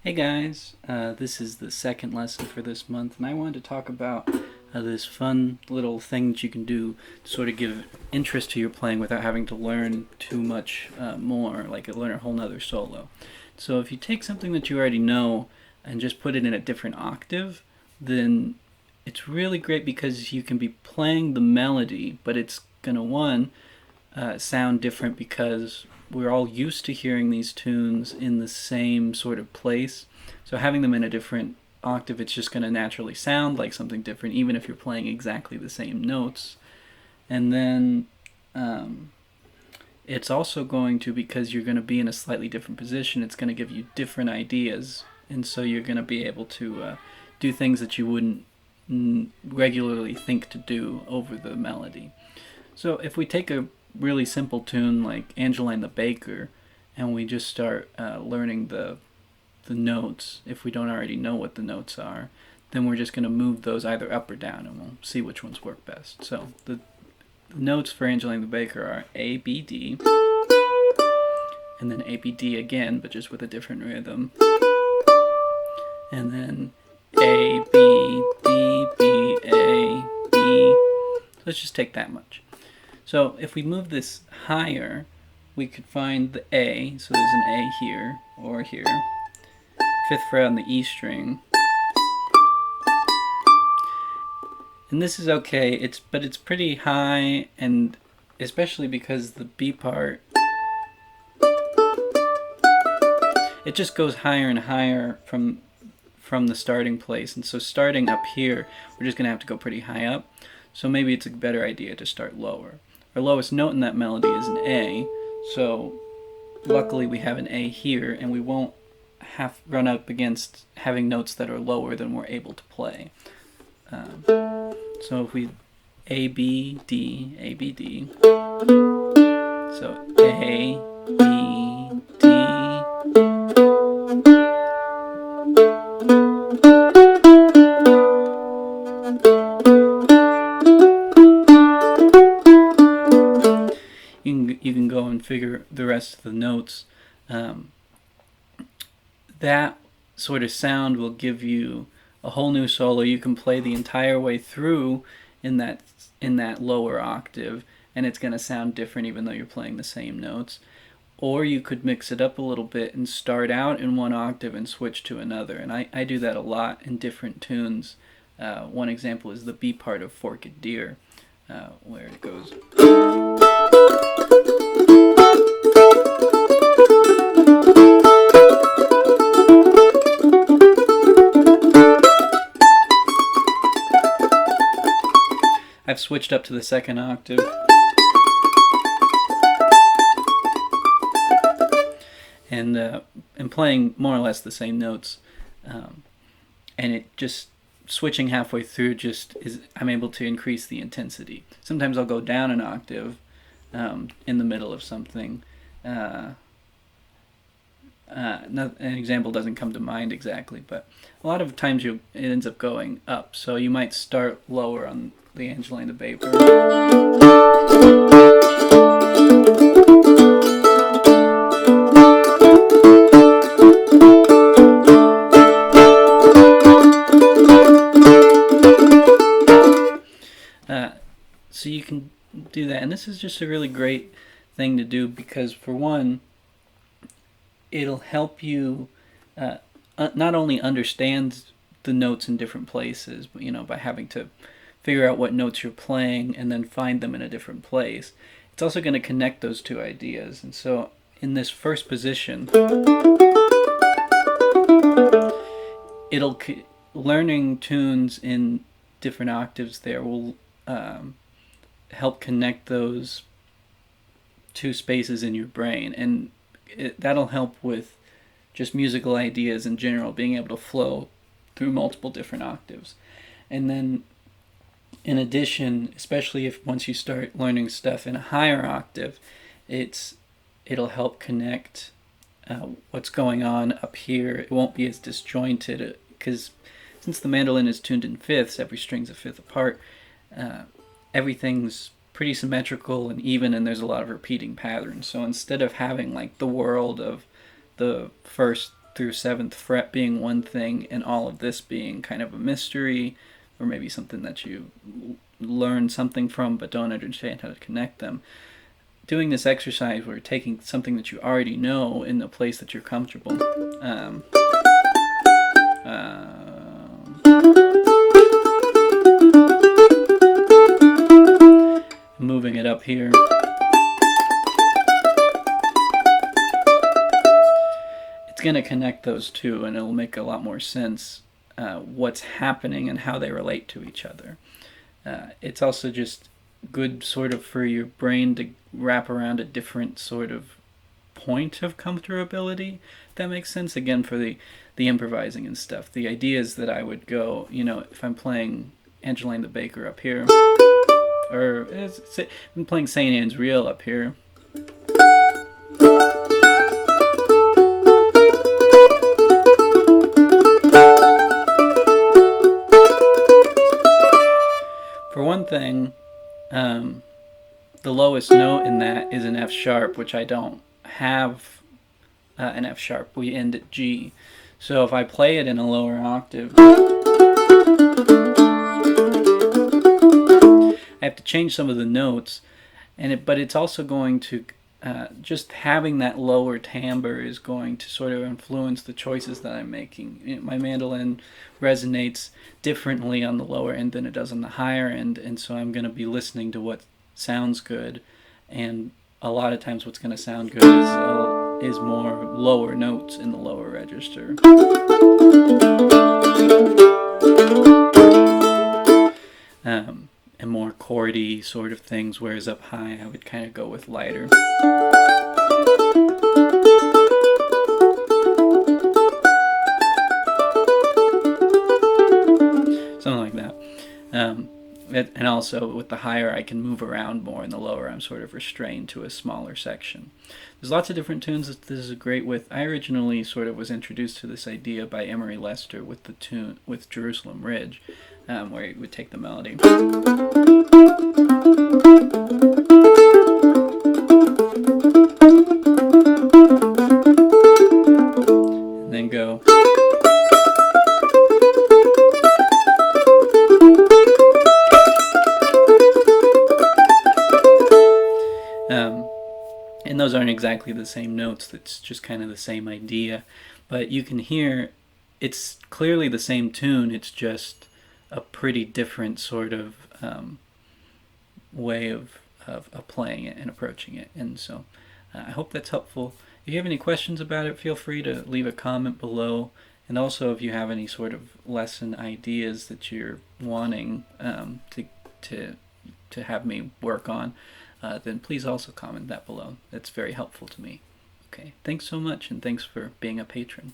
Hey guys, this is the second lesson for this month, and I wanted to talk about this fun little thing that you can do to sort of give interest to your playing without having to learn too much more, like learn a whole nother solo. So if you take something that you already know and just put it in a different octave, then it's really great because you can be playing the melody, but it's going to, one, sound different because we're all used to hearing these tunes in the same sort of place. So having them in a different octave, it's just going to naturally sound like something different, even if you're playing exactly the same notes. And then it's also going to, because you're going to be in a slightly different position, it's going to give you different ideas. And so you're going to be able to do things that you wouldn't regularly think to do over the melody. So if we take a really simple tune like Angeline The Baker and we just start learning the notes, if we don't already know what the notes are, then we're just going to move those either up or down and we'll see which ones work best. So the notes for Angeline The Baker are A, B, D, and then A, B, D again, but just with a different rhythm, and then A, B, D, B, A, B. Let's just take that much. So if we move this higher, we could find the A, so there's an A here, or here, 5th fret on the E string. And this is okay, but it's pretty high, and especially because the B part, it just goes higher and higher from the starting place. And so starting up here, we're just going to have to go pretty high up. So maybe it's a better idea to start lower. Our lowest note in that melody is an A, so luckily we have an A here, and we won't run up against having notes that are lower than we're able to play. So if we A, B, D, A, B, D, so A, B, D, you can go and figure the rest of the notes. That sort of sound will give you a whole new solo. You can play the entire way through in that lower octave, and it's going to sound different even though you're playing the same notes. Or you could mix it up a little bit and start out in one octave and switch to another. And I do that a lot in different tunes. One example is the B part of Forked Deer, where it goes. I've switched up to the second octave. And playing more or less the same notes. And it just, switching halfway through I'm able to increase the intensity. Sometimes I'll go down an octave in the middle of something. An example doesn't come to mind exactly, but a lot of times it ends up going up. So you might start lower on the Angeline The Baker. So you can do that, and this is just a really great thing to do because, for one, it'll help you not only understand the notes in different places, but by having to figure out what notes you're playing and then find them in a different place. It's also going to connect those two ideas. And so in this first position, learning tunes in different octaves there will help connect those two spaces in your brain, and that'll help with just musical ideas in general, being able to flow through multiple different octaves. And then in addition, especially once you start learning stuff in a higher octave, it'll help connect what's going on up here. It won't be as disjointed because since the mandolin is tuned in fifths, every string's a fifth apart, everything's pretty symmetrical and even, and there's a lot of repeating patterns. So instead of having like the world of the first through 7th fret being one thing and all of this being kind of a mystery, or maybe something that you learn something from but don't understand how to connect them. Doing this exercise where you're taking something that you already know in a place that you're comfortable, moving it up here. It's going to connect those two, and it'll make a lot more sense what's happening and how they relate to each other. It's also just good sort of for your brain to wrap around a different sort of point of comfortability. That makes sense. Again, for the improvising and stuff. The idea is that I would go, if I'm playing Angeline The Baker up here, or I'm playing St. Anne's Reel up here. For one thing, the lowest note in that is an F sharp, which I don't have an F sharp. We end at G. So if I play it in a lower octave, I have to change some of the notes, but it's also going to, just having that lower timbre is going to sort of influence the choices that I'm making. My mandolin resonates differently on the lower end than it does on the higher end, and so I'm going to be listening to what sounds good, and a lot of times what's going to sound good is more lower notes in the lower register. And more chordy sort of things, whereas up high I would kind of go with lighter. Something like that. And also with the higher I can move around more, and the lower I'm sort of restrained to a smaller section. There's lots of different tunes that this is great with. I originally sort of was introduced to this idea by Emery Lester with the tune with Jerusalem Ridge, where he would take the melody and then go. And those aren't exactly the same notes, that's just kind of the same idea. But you can hear it's clearly the same tune, it's just a pretty different sort of way of playing it and approaching it. And so I hope that's helpful. If you have any questions about it, feel free to leave a comment below. And also if you have any sort of lesson ideas that you're wanting to have me work on, then please also comment that below. That's very helpful to me. Okay, thanks so much, and thanks for being a patron.